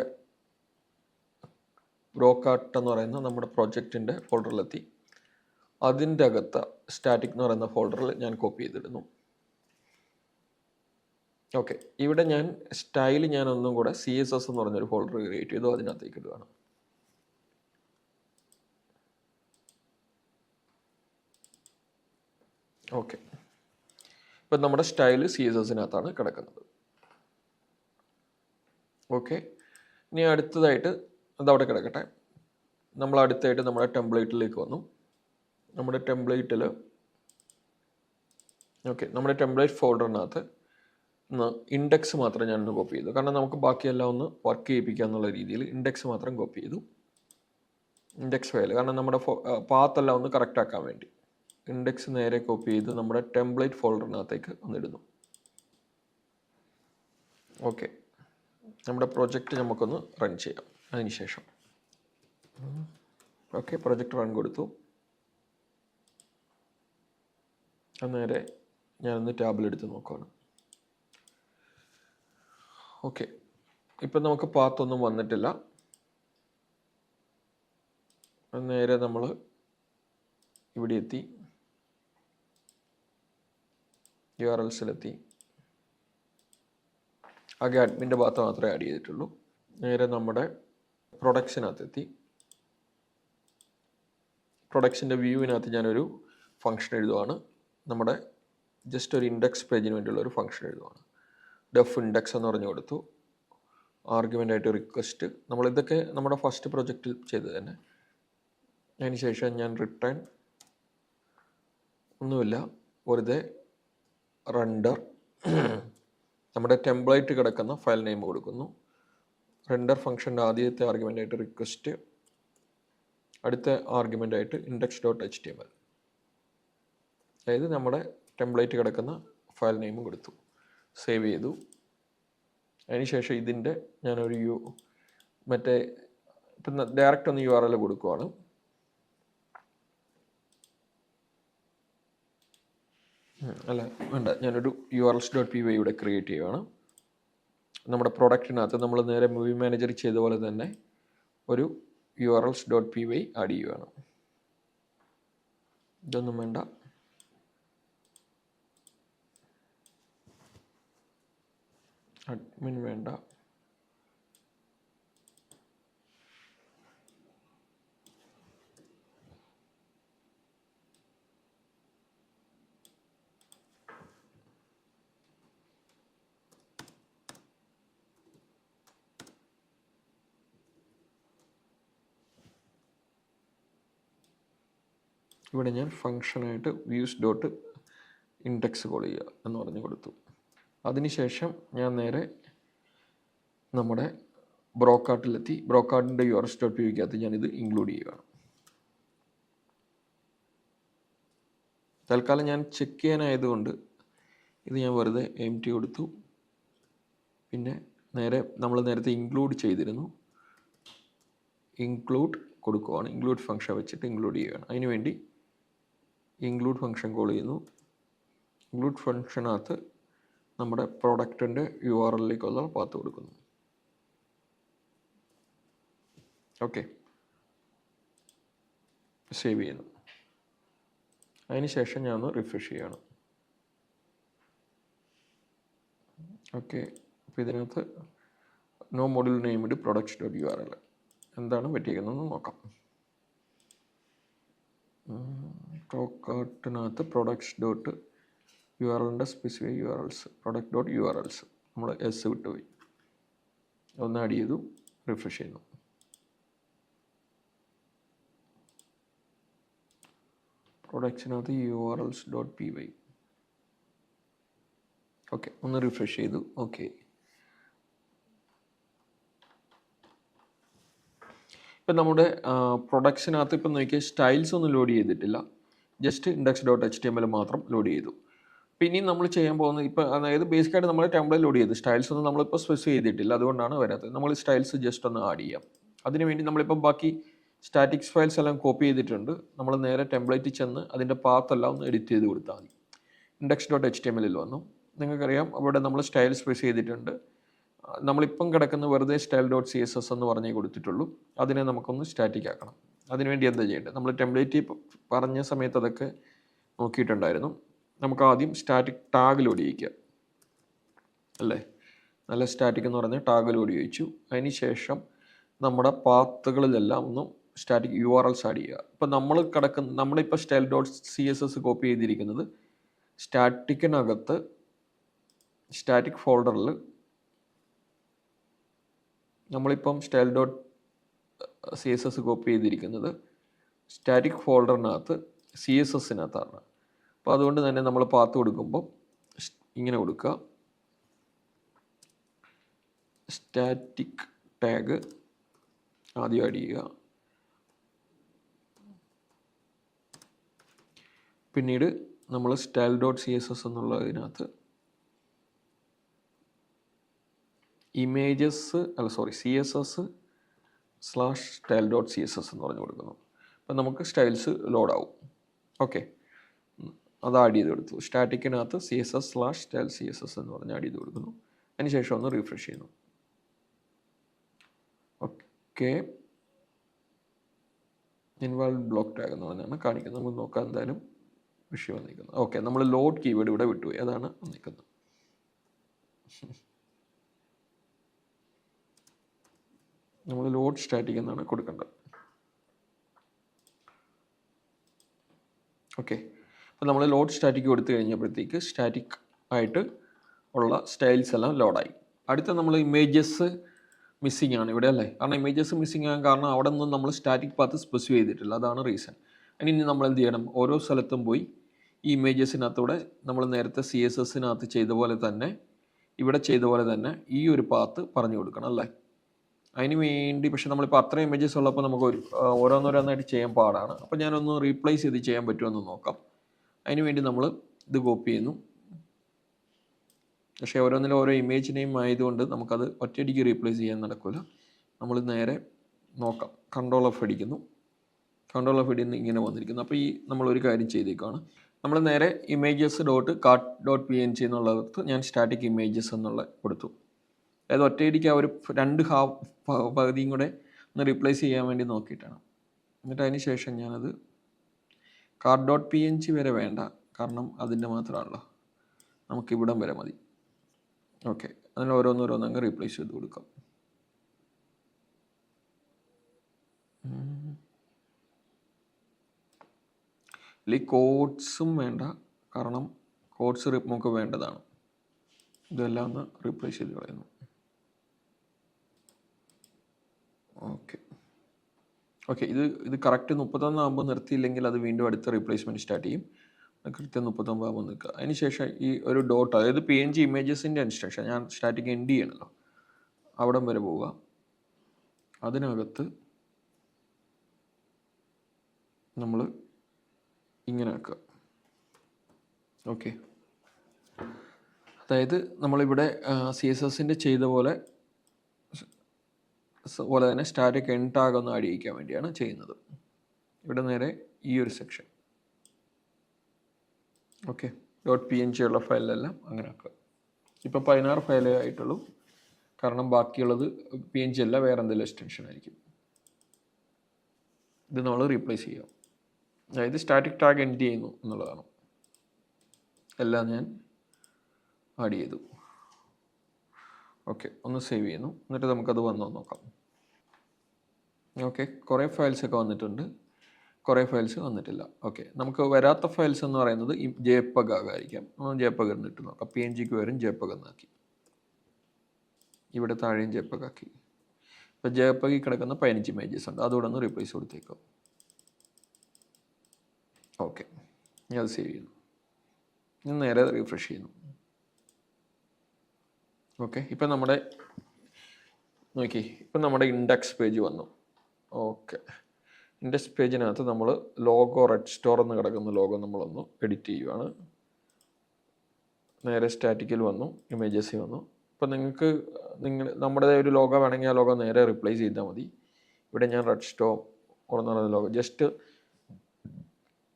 ബ്രോക്കാട്ട് എന്ന് പറയുന്ന നമ്മുടെ പ്രൊജക്റ്റിൻ്റെ ഫോൾഡറിലെത്തി. അതിൻ്റെ അകത്ത് സ്റ്റാറ്റിക് എന്ന് പറയുന്ന ഫോൾഡറിൽ ഞാൻ കോപ്പി ചെയ്തിടുന്നു. ഓക്കെ, ഇവിടെ ഞാൻ സ്റ്റൈൽ ഞാൻ ഒന്നും കൂടെ CSS എന്ന് പറഞ്ഞൊരു ഫോൾഡർ ക്രിയേറ്റ് ചെയ്തു, അതിനകത്തേക്ക് ഇടുകയാണ്. ഓക്കെ, ഇപ്പം നമ്മുടെ സ്റ്റൈൽ CSSനകത്താണ് കിടക്കുന്നത്. ഓക്കെ, ഇനി അടുത്തതായിട്ട് അതവിടെ കിടക്കട്ടെ. നമ്മൾ അടുത്തായിട്ട് നമ്മുടെ ടെംപ്ലേറ്റിലേക്ക് വന്നു. നമ്മുടെ ടെംപ്ലേറ്റിൽ നമ്മുടെ ടെംപ്ലേറ്റ് ഫോൾഡറിനകത്ത് ഇൻഡെക്സ് മാത്രം ഞാനൊന്ന് കോപ്പി ചെയ്തു. കാരണം നമുക്ക് ബാക്കിയെല്ലാം ഒന്ന് വർക്ക് ചെയ്യിപ്പിക്കുക എന്നുള്ള രീതിയിൽ ഇൻഡെക്സ് മാത്രം കോപ്പി ചെയ്തു. ഇൻഡെക്സ് ഫയൽ, കാരണം നമ്മുടെ പാത്തെല്ലാം ഒന്ന് കറക്റ്റ് ആക്കാൻ വേണ്ടി ഇൻഡെക്സ് നേരെ കോപ്പി ചെയ്ത് നമ്മുടെ ടെംപ്ലേറ്റ് ഫോൾഡറിനകത്തേക്ക് ഒന്നിടുന്നു. ഓക്കെ, നമ്മുടെ പ്രൊജക്റ്റ് നമുക്കൊന്ന് റൺ ചെയ്യാം അതിന് ശേഷം. ഓക്കെ, പ്രൊജക്റ്റ് റൺ കൊടുത്തു. നേരെ ഞാനൊന്ന് ടാബിലെടുത്ത് നോക്കുകയാണ്. ഓക്കെ, ഇപ്പം നമുക്ക് പാത്തൊന്നും വന്നിട്ടില്ല. നേരെ നമ്മൾ ഇവിടെ എത്തി, URLസിലെത്തി. ആകെ അഡ്മിൻ്റെ ഭാഗത്ത് മാത്രമേ ആഡ് ചെയ്തിട്ടുള്ളൂ. നേരെ നമ്മുടെ പ്രൊഡക്ഷനകത്തെത്തി. പ്രൊഡക്ഷൻ്റെ വ്യൂവിനകത്ത് ഞാനൊരു ഫംഗ്ഷൻ എഴുതുവാണ്. നമ്മുടെ ജസ്റ്റ് ഒരു ഇൻഡെക്സ് പേജിന് വേണ്ടിയുള്ള ഒരു ഫംഗ്ഷൻ എഴുതുവാണ്. ഡെഫ് ഇൻഡെക്സ് എന്ന് പറഞ്ഞു കൊടുത്തു. ആർഗ്യുമെൻ്റ് ആയിട്ട് റിക്വസ്റ്റ്. നമ്മളിതൊക്കെ നമ്മുടെ ഫസ്റ്റ് പ്രൊജക്റ്റിൽ ചെയ്ത് തന്നെ. അതിന് ശേഷം ഞാൻ റിട്ടേൺ ഒന്നുമില്ല, വെറുതെ റെൻഡർ നമ്മുടെ ടെംപ്ലേറ്റ് കിടക്കുന്ന ഫയൽ നെയിം കൊടുക്കുന്നു. റെൻഡർ ഫംഗ്ഷൻ്റെ ആദ്യത്തെ ആർഗ്യുമെൻ്റ് ആയിട്ട് റിക്വസ്റ്റ്, അടുത്ത ആർഗ്യുമെൻ്റ് ആയിട്ട് index.html, അതായത് നമ്മുടെ ടെംപ്ലേറ്റ് കിടക്കുന്ന ഫയൽ നെയിമും കൊടുത്തു. സേവ് ചെയ്തു. അതിനുശേഷം ഇതിൻ്റെ ഞാനൊരു മറ്റേ ഇപ്പം ഡയറക്റ്റ് ഒന്ന് URL കൊടുക്കുവാണ്. അല്ല വേണ്ട, ഞാനൊരു urls.py ഇവിടെ ക്രിയേറ്റ് ചെയ്യുകയാണ്. നമ്മുടെ പ്രൊഡക്റ്റിനകത്ത് നമ്മൾ നേരെ മൂവി മാനേജർ ചെയ്ത പോലെ തന്നെ ഒരു urls.py ആഡ് ചെയ്യുകയാണ്. ഇതൊന്നും വേണ്ട. അഡ്മിൻ വേണ്ട. ഇവിടെ ഞാൻ ഫംഗ്ഷനായിട്ട് views.index കോൾ ചെയ്യുക എന്ന് പറഞ്ഞു കൊടുത്തു. അതിനുശേഷം ഞാൻ നേരെ നമ്മുടെ ബ്രോക്കാർട്ടിലെത്തി. ബ്രോക്കാർട്ടിൻ്റെ urls.py ഞാനിത് ഇൻക്ലൂഡ് ചെയ്യുകയാണ്. തൽക്കാലം ഞാൻ ചെക്ക് ചെയ്യാനായതുകൊണ്ട് ഇത് ഞാൻ വെറുതെ empty കൊടുത്തു. പിന്നെ നമ്മൾ നേരത്തെ ഇൻക്ലൂഡ് ചെയ്തിരുന്നു, ഇൻക്ലൂഡ് കൊടുക്കുകയാണ്. ഇൻക്ലൂഡ് ഫംഗ്ഷൻ വെച്ചിട്ട് ഇൻക്ലൂഡ് ചെയ്യുകയാണ്. അതിനുവേണ്ടി ഇൻക്ലൂഡ് ഫംഗ്ഷൻ കോൾ ചെയ്യുന്നു. ഇൻക്ലൂഡ് ഫംഗ്ഷനകത്ത് നമ്മുടെ പ്രോഡക്റ്റിൻ്റെ URLിലേക്കുള്ള പാത്ത് കൊടുക്കുന്നു. ഓക്കെ, സേവ് ചെയ്യുന്നു. അതിനുശേഷം ഞാൻ ഒന്ന് റിഫ്രഷ് ചെയ്യണം. ഓക്കെ, അപ്പോൾ ഇതിനകത്ത് നോ മോഡ്യൂൾ നെയിംഡ് products.url എന്താണ് പറ്റിയിരിക്കുന്നതെന്ന് നോക്കാം. പ്രോക്കാർട്ടിനകത്ത് products.urlൻ്റെ സ്പെസിഫൈ URLs product.urls നമ്മൾ എസ് വിട്ടുപോയി. ഒന്ന് ആഡ് ചെയ്തു, റിഫ്രഷ് ചെയ്യുന്നു. പ്രൊഡക്ട്സിനകത്ത് urls.py. ഓക്കെ, ഒന്ന് റിഫ്രഷ് ചെയ്തു. ഓക്കെ, ഇപ്പം നമ്മുടെ പ്രൊഡക്ട്സിനകത്ത് ഇപ്പം നോക്കിയാൽ സ്റ്റൈൽസ് ഒന്നും ലോഡ് ചെയ്തിട്ടില്ല, ജസ്റ്റ് index.html മാത്രം ലോഡ് ചെയ്തു. പിന്നെ നമ്മൾ ചെയ്യാൻ പോകുന്നത് ഇപ്പം, അതായത് ബേസിക്കായിട്ട് നമ്മൾ ടെംപ്ലേറ്റ് ലോഡ് ചെയ്തു, സ്റ്റൈൽസ് ഒന്നും നമ്മളിപ്പോൾ സ്പെസിഫൈ ചെയ്തിട്ടില്ല, അതുകൊണ്ടാണ് വരാത്തത്. നമ്മൾ സ്റ്റൈൽസ് ജസ്റ്റ് ഒന്ന് ആഡ് ചെയ്യാം. അതിനുവേണ്ടി നമ്മളിപ്പം ബാക്കി സ്റ്റാറ്റിക്സ് ഫയൽസ് എല്ലാം കോപ്പി ചെയ്തിട്ടുണ്ട്. നമ്മൾ നേരെ ടെംപ്ലേറ്റിൽ ചെന്ന് അതിൻ്റെ പാത്തെല്ലാം ഒന്ന് എഡിറ്റ് ചെയ്ത് കൊടുത്താൽ മതി. index.html വന്നു. നിങ്ങൾക്കറിയാം അവിടെ നമ്മൾ സ്റ്റൈൽ സ്പെസിഫൈ ചെയ്തിട്ടുണ്ട്. നമ്മളിപ്പം കിടക്കുന്ന വെറുതെ style.css എന്ന് പറഞ്ഞേ കൊടുത്തിട്ടുള്ളൂ. അതിനെ നമുക്കൊന്ന് സ്റ്റാറ്റിക് ആക്കണം. അതിനുവേണ്ടി എന്താ ചെയ്യേണ്ടത്? നമ്മൾ ടെംപ്ലേറ്റ് പറഞ്ഞ സമയത്ത് അതൊക്കെ നോക്കിയിട്ടുണ്ടായിരുന്നു. നമുക്ക് ആദ്യം സ്റ്റാറ്റിക് ടാഗ് ലോഡ് ചെയ്യിക്കുക അല്ലേ. നല്ല സ്റ്റാറ്റിക് എന്ന് പറഞ്ഞാൽ ടാഗ് ലോഡ് ചെയ്യിച്ചു. അതിന് ശേഷം നമ്മുടെ പാത്തുകളിലെല്ലാം ഒന്ന് സ്റ്റാറ്റിക് URLs ആഡ് ചെയ്യുക. ഇപ്പം നമ്മളിപ്പോൾ style.css കോപ്പി ചെയ്തിരിക്കുന്നത് സ്റ്റാറ്റിക്കിനകത്ത് സ്റ്റാറ്റിക് ഫോൾഡറിൽ നമ്മളിപ്പം style.css കോപ്പി ചെയ്തിരിക്കുന്നത് സ്റ്റാറ്റിക് ഫോൾഡറിനകത്ത് CSSനകത്താണ്. അപ്പോൾ അതുകൊണ്ട് തന്നെ നമ്മൾ പാത്ത് കൊടുക്കുമ്പോൾ ഇങ്ങനെ കൊടുക്കുക, സ്റ്റാറ്റിക് ടാഗ് ആദ്യം ആഡ് ചെയ്യുക. പിന്നീട് നമ്മൾ style.css എന്നുള്ളതിനകത്ത് CSS/style.css എന്ന് പറഞ്ഞു കൊടുക്കുന്നു. അപ്പം നമുക്ക് സ്റ്റൈൽസ് ലോഡാവും. ഓക്കെ, അത് ആഡ് ചെയ്ത് കൊടുത്തു. സ്റ്റാറ്റിക്കിനകത്ത് CSS/style.css എന്ന് പറഞ്ഞ് ആഡ് ചെയ്ത് കൊടുക്കുന്നു. അതിനുശേഷം ഒന്ന് റിഫ്രഷ് ചെയ്യുന്നു. ഓക്കെ, ഇൻവാൾവ് ബ്ലോക്ക് ടാഗ് എന്ന് പറഞ്ഞാണ് കാണിക്കുന്നത്. നമുക്ക് നോക്കാം എന്തായാലും വിഷയം വന്നിരിക്കുന്നത്. ഓക്കെ, നമ്മൾ ലോഡ് കീവേഡ് ഇവിടെ വിട്ടുപോയി, അതാണ് വന്നിരിക്കുന്നത്. നമ്മൾ ലോഡ് സ്റ്റാറ്റിക് എന്നാണ് കൊടുക്കേണ്ടത്. ഓക്കെ, അപ്പോൾ നമ്മൾ ലോഡ് സ്റ്റാറ്റിക് കൊടുത്തു കഴിഞ്ഞപ്പോഴത്തേക്ക് സ്റ്റാറ്റിക് ആയിട്ട് ഉള്ള സ്റ്റൈൽസ് എല്ലാം ലോഡായി. അടുത്ത നമ്മൾ ഇമേജസ് മിസ്സിംഗ് ആണ് ഇവിടെ അല്ലേ, കാരണം ഇമേജസ് മിസ്സിംഗ് ആകാൻ കാരണം അവിടെ നിന്നും നമ്മൾ സ്റ്റാറ്റിക് പാത്ത് സ്പെസിഫൈ ചെയ്തിട്ടില്ല, അതാണ് റീസൺ. ഇനി നമ്മൾ എന്ത് ചെയ്യണം, ഓരോ സ്ഥലത്തും പോയി ഈ ഇമേജസിനകത്തൂടെ നമ്മൾ നേരത്തെ CSSനകത്ത് ചെയ്ത പോലെ തന്നെ ഇവിടെ ചെയ്ത പോലെ തന്നെ ഈ ഒരു പാത്ത് പറഞ്ഞു കൊടുക്കണം അല്ലേ. അതിന് വേണ്ടി പക്ഷെ നമ്മളിപ്പോൾ അത്രയും ഇമേജസ് ഉള്ളപ്പോൾ നമുക്ക് ഓരോന്നോരോന്നായിട്ട് ചെയ്യാൻ പാടാണ്. അപ്പോൾ ഞാനൊന്ന് റീപ്ലേസ് ചെയ്ത് ചെയ്യാൻ പറ്റുമെന്ന് നോക്കാം. അതിന് വേണ്ടി നമ്മൾ ഇത് കോപ്പി ചെയ്യുന്നു. പക്ഷേ ഓരോന്നിലും ഓരോ ഇമേജ് നെയിം ആയതുകൊണ്ട് നമുക്കത് ഒറ്റയടിക്ക് റീപ്ലേസ് ചെയ്യാൻ നടക്കില്ല. നമ്മൾ നേരെ നോക്കാം, Ctrl+F അടിക്കുന്നു. Ctrl+F അടിന്ന് ഇങ്ങനെ വന്നിരിക്കുന്നു. അപ്പോൾ ഈ നമ്മളൊരു കാര്യം ചെയ്തേക്കാണ്, നമ്മൾ നേരെ images.cart.png എന്നുള്ളത് ഞാൻ സ്റ്റാറ്റിക് ഇമേജസ് എന്നുള്ള കൊടുത്തു. അതായത് ഒറ്റയടിക്ക് ആ ഒരു 2 പകുതിയും കൂടെ ഒന്ന് റീപ്ലേസ് ചെയ്യാൻ വേണ്ടി നോക്കിയിട്ടാണ്. എന്നിട്ട് അതിന് ശേഷം ഞാനത് cart.png വരെ വേണ്ട, കാരണം അതിൻ്റെ മാത്രമാണല്ലോ, നമുക്ക് ഇവിടം വരെ മതി. ഓക്കെ, അതിന് ഓരോന്നോരോന്നങ്ങ് റീപ്ലേസ് ചെയ്ത് കൊടുക്കാം. ഈ കോഡ്സും വേണ്ട, കാരണം കോഡ്സ് നമുക്ക് വേണ്ടതാണ്. ഇതെല്ലാം ഒന്ന് റീപ്ലേസ് ചെയ്ത് കളയുന്നു. ഓക്കെ, ഇത് കറക്റ്റ് 31 ആകുമ്പോൾ നിർത്തിയില്ലെങ്കിൽ അത് വീണ്ടും അടുത്ത റീപ്ലേസ്മെൻറ്റ് സ്റ്റാർട്ട് ചെയ്യും. കൃത്യം 39 ആകുമ്പോൾ നിൽക്കുക. അതിന് ശേഷം ഈ ഒരു ഡോട്ട്, അതായത് PNG ഇമേജസിൻ്റെ ഇൻസ്ട്രക്ഷൻ ഞാൻ സ്റ്റാറ്റിക് എൻഡ് ചെയ്യണമല്ലോ, അവിടം വരെ പോവുക. അതിനകത്ത് നമ്മൾ ഇങ്ങനെ ആക്കുക. ഓക്കെ, അതായത് നമ്മളിവിടെ CSSൻ്റെ ചെയ്ത പോലെ തന്നെ സ്റ്റാറ്റിക് എൻഡ് ടാഗ് ഒന്ന് ആഡ് ചെയ്യിക്കാൻ വേണ്ടിയാണ് ചെയ്യുന്നത്. ഇവിടെ നേരെ ഈ ഒരു സെക്ഷൻ, ഓക്കെ, .png ഉള്ള ഫയലിലെല്ലാം അങ്ങനെ ആക്കുക. ഇപ്പോൾ 16 ഫയലേ ആയിട്ടുള്ളൂ, കാരണം ബാക്കിയുള്ളത് PNG അല്ല, വേറെ എന്തെങ്കിലും എക്സ്റ്റൻഷൻ ആയിരിക്കും. ഇത് നമ്മൾ റീപ്ലേസ് ചെയ്യാം, അതായത് സ്റ്റാറ്റിക് ടാഗ് എൻഡ് ചെയ്യുന്നു എന്നുള്ളതാണ്. എല്ലാം ഞാൻ ആഡ് ചെയ്തു. ഓക്കെ, ഒന്ന് സേവ് ചെയ്യുന്നു. എന്നിട്ട് നമുക്കത് വന്നോ നോക്കാം. ഓക്കെ, കുറേ ഫയൽസൊക്കെ വന്നിട്ടുണ്ട്, കുറേ ഫയൽസ് വന്നിട്ടില്ല. ഓക്കെ, നമുക്ക് വരാത്ത ഫയൽസ് എന്ന് പറയുന്നത് ഈ JPEG ആകായിരിക്കാം. JPEG എന്നിട്ട് നോക്കാം. PNGക്ക് വരും JPEG എന്നാക്കി, ഇവിടെ താഴെയും JPEG ആക്കി. ഇപ്പോൾ JPEG കിടക്കുന്ന 15 ഇമേജസ് ഉണ്ട്, അതുകൂടെ ഒന്ന് റീപ്ലേസ് കൊടുത്തേക്കാം. ഓക്കെ, ഞാൻ അത് സേവ് ചെയ്യുന്നു. ഞാൻ നേരെ റീഫ്രഷ് ചെയ്യുന്നു. ഓക്കെ, ഇപ്പം നമ്മുടെ നോക്കി, ഇപ്പം നമ്മുടെ ഇൻഡെക്സ് പേജ് വന്നു. ഓക്കെ, ഇൻഡെക്സ് പേജിനകത്ത് നമ്മൾ ലോഗോ റെഡ് സ്റ്റോർ എന്ന് കിടക്കുന്ന ലോഗോ നമ്മളൊന്ന് എഡിറ്റ് ചെയ്യുവാണ്. നേരെ സ്റ്റാറ്റിക്കിൽ വന്നു, ഇമേജസിൽ വന്നു. ഇപ്പം നിങ്ങൾക്ക് നമ്മുടെ ഒരു ലോഗോ വേണമെങ്കിൽ ആ ലോഗോ നേരെ റിപ്ലേസ് ചെയ്താൽ മതി. ഇവിടെ ഞാൻ റെഡ് സ്റ്റോർ എന്ന് പറയുന്ന ലോഗോ, ജസ്റ്റ്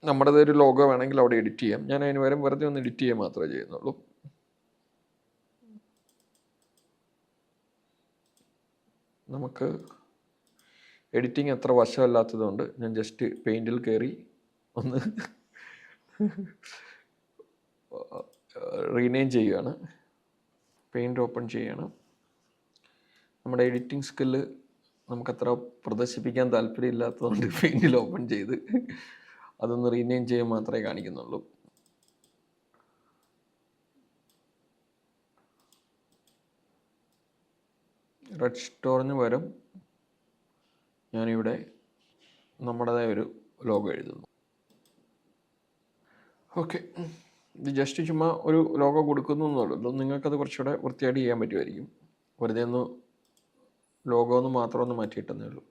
നമ്മുടേത് ഒരു ലോഗോ വേണമെങ്കിൽ അവിടെ എഡിറ്റ് ചെയ്യാം. ഞാൻ അതിന് വരും വെറുതെ ഒന്ന് എഡിറ്റ് ചെയ്യുക മാത്രമേ ചെയ്യുന്നുള്ളൂ. നമുക്ക് എഡിറ്റിംഗ് അത്ര വശമല്ലാത്തതുകൊണ്ട് ഞാൻ ജസ്റ്റ് പെയിൻറ്റിൽ കയറി ഒന്ന് റീനെയിം ചെയ്യുകയാണ്. പെയിൻറ്റ് ഓപ്പൺ ചെയ്യുകയാണ്. നമ്മുടെ എഡിറ്റിംഗ് സ്കില്ല് നമുക്കത്ര പ്രദർശിപ്പിക്കാൻ താല്പര്യമില്ലാത്തതുകൊണ്ട് പെയിൻറ്റിൽ ഓപ്പൺ ചെയ്ത് അതൊന്ന് റീനെയിം ചെയ്യാൻ മാത്രമേ കാണിക്കുന്നുള്ളൂ. റെഡ് സ്റ്റോറിന് പകരം ഞാനിവിടെ നമ്മുടേതായ ഒരു ലോഗോ എഴുതുന്നു. ഓക്കെ, ഇത് ജസ്റ്റ് ചുമ്മാ ഒരു ലോഗോ കൊടുക്കുന്നു എന്നുള്ളൂ. നിങ്ങൾക്കത് കുറച്ചുകൂടെ വൃത്തിയായിട്ട് ചെയ്യാൻ പറ്റുമായിരിക്കും. വെറുതെ ഒന്ന് ലോഗോ ഒന്ന് മാത്രം ഒന്ന് മാറ്റിയിട്ടെന്നേ ഉള്ളൂ.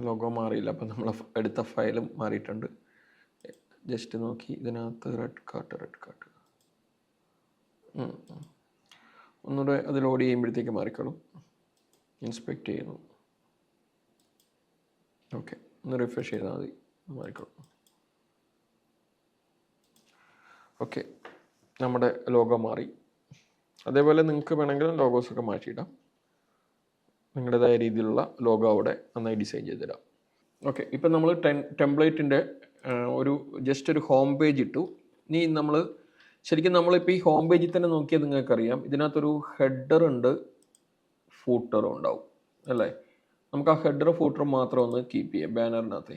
ലോഗോ മാറിയില്ല, അപ്പം നമ്മൾ എടുത്ത ഫയലും മാറിയിട്ടുണ്ട്. ജസ്റ്റ് നോക്കി, ഇതിനകത്ത് റെഡ് കാർട്ട് ഒന്നുകൂടെ അത് ലോഡ് ചെയ്യുമ്പോഴത്തേക്ക് മാറിക്കോളും. ഇൻസ്പെക്ട് ചെയ്യുന്നു. ഓക്കെ, ഒന്ന് റിഫ്രഷ് ചെയ്താൽ മതി, മാറിക്കോളും. ഓക്കെ, നമ്മുടെ ലോഗോ മാറി. അതേപോലെ നിങ്ങൾക്ക് വേണമെങ്കിലും ലോഗോസൊക്കെ മാറ്റിയിടാം. നിങ്ങളുടേതായ രീതിയിലുള്ള ലോഗോ അവിടെ നന്നായി ഡിസൈൻ ചെയ്തിടാം. ഓക്കെ, ഇപ്പം നമ്മൾ ടെംപ്ലേറ്റിൻ്റെ ജസ്റ്റ് ഒരു ഹോം പേജ് ഇട്ടു. ഇനി നമ്മൾ ശരിക്കും നമ്മളിപ്പോൾ ഈ ഹോം പേജിൽ തന്നെ നോക്കിയാൽ നിങ്ങൾക്കറിയാം, ഇതിനകത്തൊരു ഹെഡർ ഉണ്ട്, ഫൂട്ടറും ഉണ്ടാവും അല്ലേ. നമുക്ക് ആ ഹെഡർ ഫൂട്ടറും മാത്രം ഒന്ന് കീപ്പ് ചെയ്യാം ബാനറിനകത്ത്.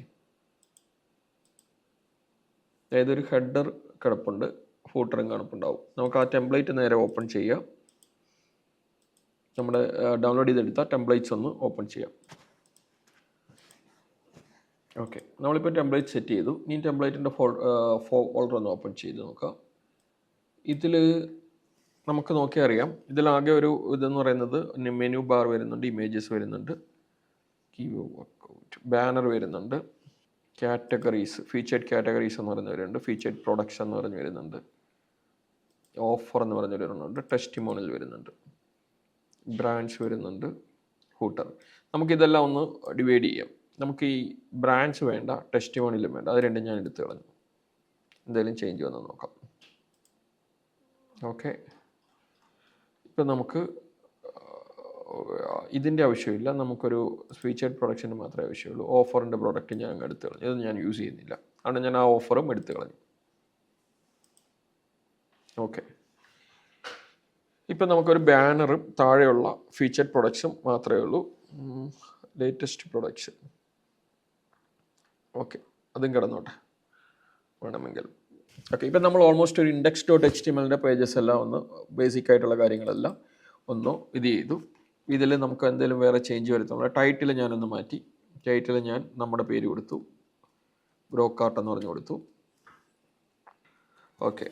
അതായത് ഒരു ഹെഡർ കിടപ്പുണ്ട്, ഫൂട്ടറും കിടപ്പുണ്ടാവും. നമുക്ക് ആ ടെംപ്ലേറ്റ് നേരെ ഓപ്പൺ ചെയ്യാം. നമ്മുടെ ഡൗൺലോഡ് ചെയ്തെടുത്ത ടെംപ്ലേറ്റ്സ് ഒന്ന് ഓപ്പൺ ചെയ്യാം. ഓക്കെ, നമ്മളിപ്പോൾ ടെംപ്ലേറ്റ് സെറ്റ് ചെയ്തു. ഇനി ടെംപ്ലേറ്റിൻ്റെ ഫോൾഡർ ഒന്ന് ഓപ്പൺ ചെയ്ത് നോക്കാം. ഇതിൽ നമുക്ക് നോക്കിയാൽ അറിയാം, ഇതിലാകെ ഒരു ഇതെന്ന് പറയുന്നത് മെനു ബാർ വരുന്നുണ്ട്, ഇമേജസ് വരുന്നുണ്ട്, ബാനർ വരുന്നുണ്ട്, കാറ്റഗറീസ്, ഫീച്ചേർഡ് കാറ്റഗറീസ് എന്ന് പറഞ്ഞ് വരുന്നുണ്ട്, ഫീച്ചേർഡ് പ്രൊഡക്ട്സ് എന്ന് പറഞ്ഞ് വരുന്നുണ്ട്, ഓഫർ എന്ന് പറഞ്ഞ് വരുന്നുണ്ട്, ടെസ്റ്റിമോണിയൽ വരുന്നുണ്ട്, ബ്രാൻഡ്സ് വരുന്നുണ്ട്, ഫൂട്ടർ. നമുക്കിതെല്ലാം ഒന്ന് ഡിവൈഡ് ചെയ്യാം. നമുക്ക് ഈ ബ്രാൻഡ്സ് വേണ്ട, ടെസ്റ്റിമോണിയലും വേണ്ട, അത് രണ്ടും ഞാൻ എടുത്ത് കളഞ്ഞു. എന്തെങ്കിലും ചേഞ്ച് വന്ന് നോക്കാം. ഓക്കെ, ഇപ്പം നമുക്ക് ഇതിൻ്റെ ആവശ്യമില്ല, നമുക്കൊരു ഫീച്ചേർഡ് പ്രൊഡക്റ്റിൻ്റെ മാത്രമേ ആവശ്യമുള്ളൂ. ഓഫറിൻ്റെ പ്രോഡക്റ്റ് ഞാൻ അങ്ങ് എടുത്ത് കളഞ്ഞു, ഇത് ഞാൻ യൂസ് ചെയ്യുന്നില്ല, അതുകൊണ്ട് ഞാൻ ആ ഓഫറും എടുത്ത് കളഞ്ഞു. ഓക്കെ, ഇപ്പം നമുക്കൊരു ബാനറും താഴെയുള്ള ഫീച്ചേർഡ് പ്രൊഡക്ട്സും മാത്രമേ ഉള്ളൂ. ലേറ്റസ്റ്റ് പ്രൊഡക്ട്സ്, ഓക്കെ, അതും കിടന്നോട്ടെ വേണമെങ്കിൽ. ഓക്കെ, ഇപ്പം നമ്മൾ ഓൾമോസ്റ്റ് ഒരു index.html പേജസ് എല്ലാം ഒന്ന് ബേസിക് ആയിട്ടുള്ള കാര്യങ്ങളെല്ലാം ഒന്ന് ഇത് ചെയ്തു. ഇതിൽ നമുക്ക് എന്തെങ്കിലും വേറെ ചേഞ്ച് വരുത്തുള്ള ടൈറ്റിൽ ഞാനൊന്ന് മാറ്റി. ടൈറ്റിൽ ഞാൻ നമ്മുടെ പേര് കൊടുത്തു, ബ്രോക്കാർട്ട് എന്ന് പറഞ്ഞു കൊടുത്തു. ഓക്കെ